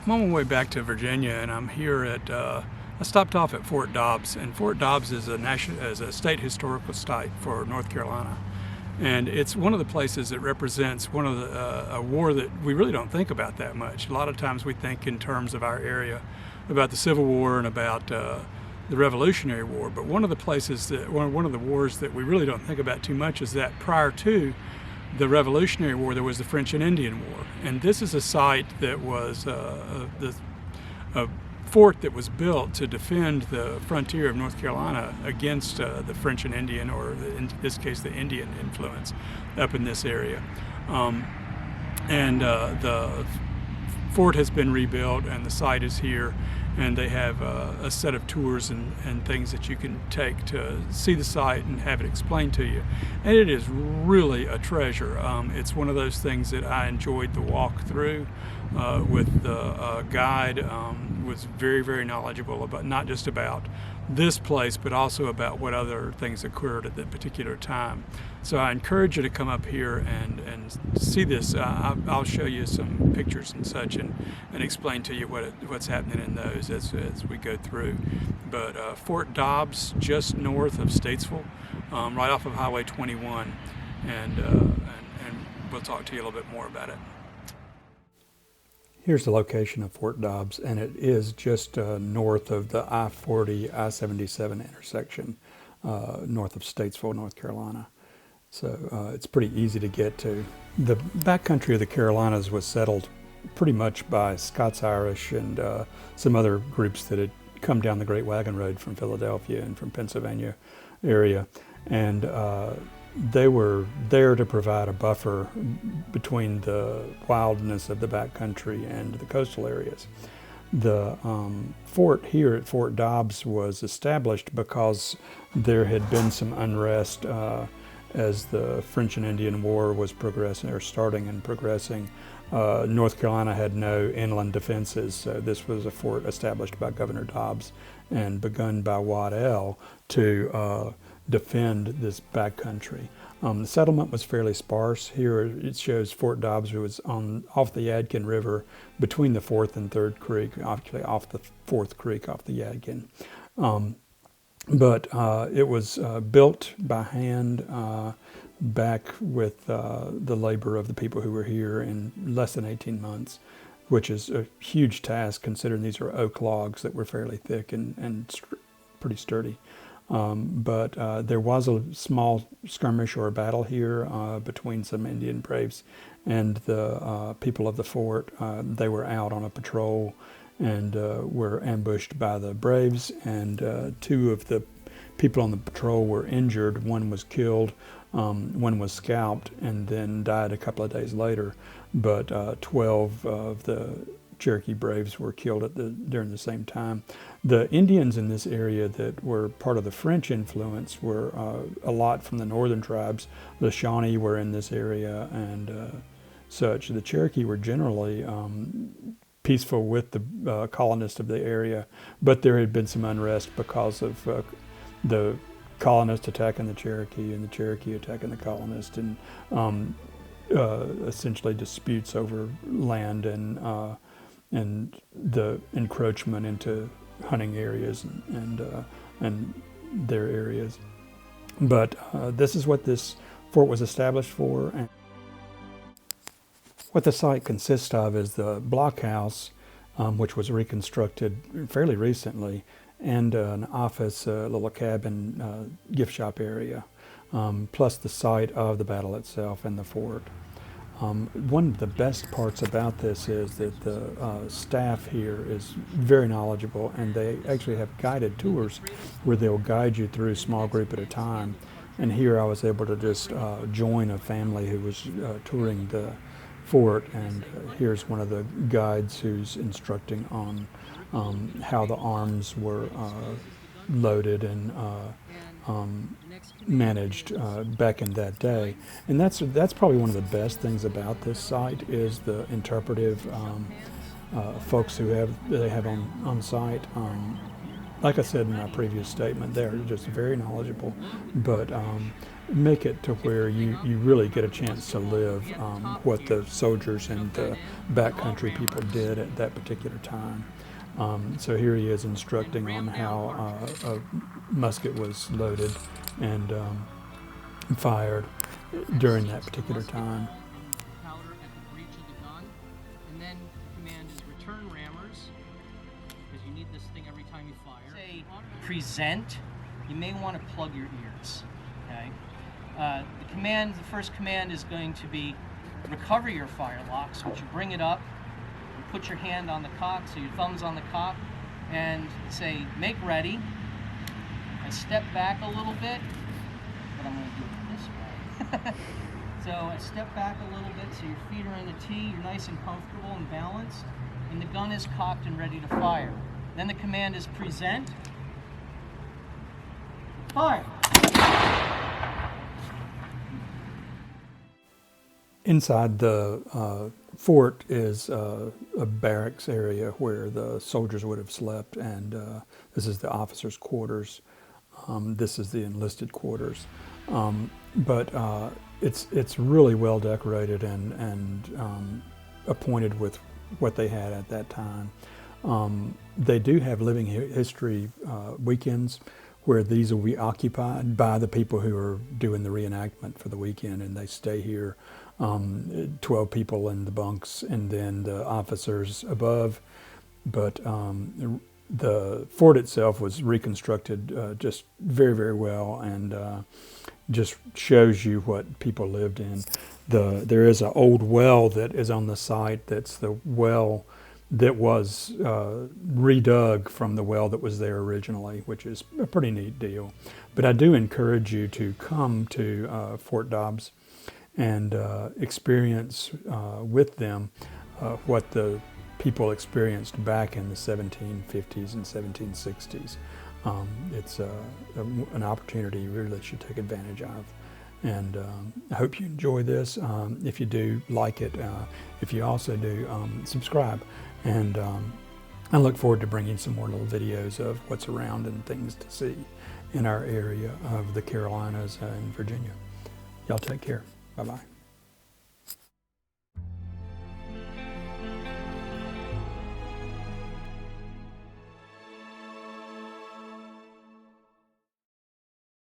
I'm on my way back to Virginia, and I'm here at, I stopped off at Fort Dobbs, and Fort Dobbs is a state historical site for North Carolina. And it's one of the places that represents one of the, a war that we really don't think about that much. A lot of times we think in terms of our area about the Civil War and about the Revolutionary War, but one of the places that, one of the wars that we really don't think about too much is that prior to the Revolutionary War, there was the French and Indian War. And this is a site that was a fort that was built to defend the frontier of North Carolina against the French and Indian, or in this case, the Indian influence up in this area. The fort has been rebuilt, and the site is here, and they have a set of tours and things that you can take to see the site and have it explained to you. And it is really a treasure. It's one of those things that I enjoyed the walk through with the guide. Was very, very knowledgeable about not just about this place, but also about what other things occurred at that particular time. So I encourage you to come up here and see this. I'll show you some pictures and such, and explain to you what's happening in those as we go through. But Fort Dobbs, just north of Statesville, right off of Highway 21, and we'll talk to you a little bit more about it. Here's the location of Fort Dobbs, and it is just north of the I-40, I-77 intersection, north of Statesville, North Carolina. So it's pretty easy to get to. The backcountry of the Carolinas was settled pretty much by Scots-Irish and some other groups that had come down the Great Wagon Road from Philadelphia and from Pennsylvania area. And they were there to provide a buffer between the wildness of the backcountry and the coastal areas. The fort here at Fort Dobbs was established because there had been some unrest as the French and Indian War was progressing, or starting and progressing. North Carolina had no inland defenses, so this was a fort established by Governor Dobbs and begun by Waddell to defend this backcountry. The settlement was fairly sparse. Here it shows Fort Dobbs was off the Yadkin River between the 4th and 3rd Creek, actually off the 4th Creek off the Yadkin. But it was built by hand back with the labor of the people who were here in less than 18 months, which is a huge task considering these are oak logs that were fairly thick and pretty sturdy. But there was a small skirmish or a battle here between some Indian braves and the people of the fort. They were out on a patrol and were ambushed by the braves, and 2 of the people on the patrol were injured. 1 was killed, 1 was scalped, and then died a couple of days later. But 12 of the Cherokee braves were killed during the same time. The Indians in this area that were part of the French influence were a lot from the northern tribes. The Shawnee were in this area and such. The Cherokee were generally peaceful with the colonists of the area, but there had been some unrest because of the colonists attacking the Cherokee and the Cherokee attacking the colonists, and essentially disputes over land and the encroachment into hunting areas and their areas. But this is what this fort was established for. And what the site consists of is the blockhouse, which was reconstructed fairly recently, and an office, a little cabin, gift shop area, plus the site of the battle itself and the fort. One of the best parts about this is that the staff here is very knowledgeable, and they actually have guided tours where they'll guide you through a small group at a time. And here I was able to just join a family who was touring the fort, and here's one of the guides who's instructing on how the arms were loaded and managed back in that day. And that's probably one of the best things about this site is the interpretive folks who they have on site. Like I said in my previous statement, they're just very knowledgeable, but make it to where you really get a chance to live what the soldiers and the backcountry people did at that particular time. So here he is instructing on how a musket was loaded and fired during that particular time. Powder at the breech of the gun, and then the command is return rammers, because you need this thing every time you fire. Say present, you may want to plug your ears. Okay. The first command is going to be recover your firelocks, which you bring it up, you put your hand on the cock, so your thumb's on the cock, and say make ready. I step back a little bit, but I'm going to do it this way. So I step back a little bit so your feet are in the T, you're nice and comfortable and balanced, and the gun is cocked and ready to fire. Then the command is present, fire. Inside the fort is a barracks area where the soldiers would have slept, and this is the officers' quarters. This is the enlisted quarters. But it's really well decorated and appointed with what they had at that time. They do have living history weekends where these will be occupied by the people who are doing the reenactment for the weekend, and they stay here, 12 people in the bunks and then the officers above. But the fort itself was reconstructed just very, very well, and just shows you what people lived in. There is an old well that is on the site. That's the well that was redug from the well that was there originally, which is a pretty neat deal. But I do encourage you to come to Fort Dobbs and experience with them what the people experienced back in the 1750s and 1760s. It's an opportunity you really should take advantage of. And I hope you enjoy this. If you do, like it. If you also do, subscribe. And I look forward to bringing some more little videos of what's around and things to see in our area of the Carolinas and Virginia. Y'all take care. Bye-bye.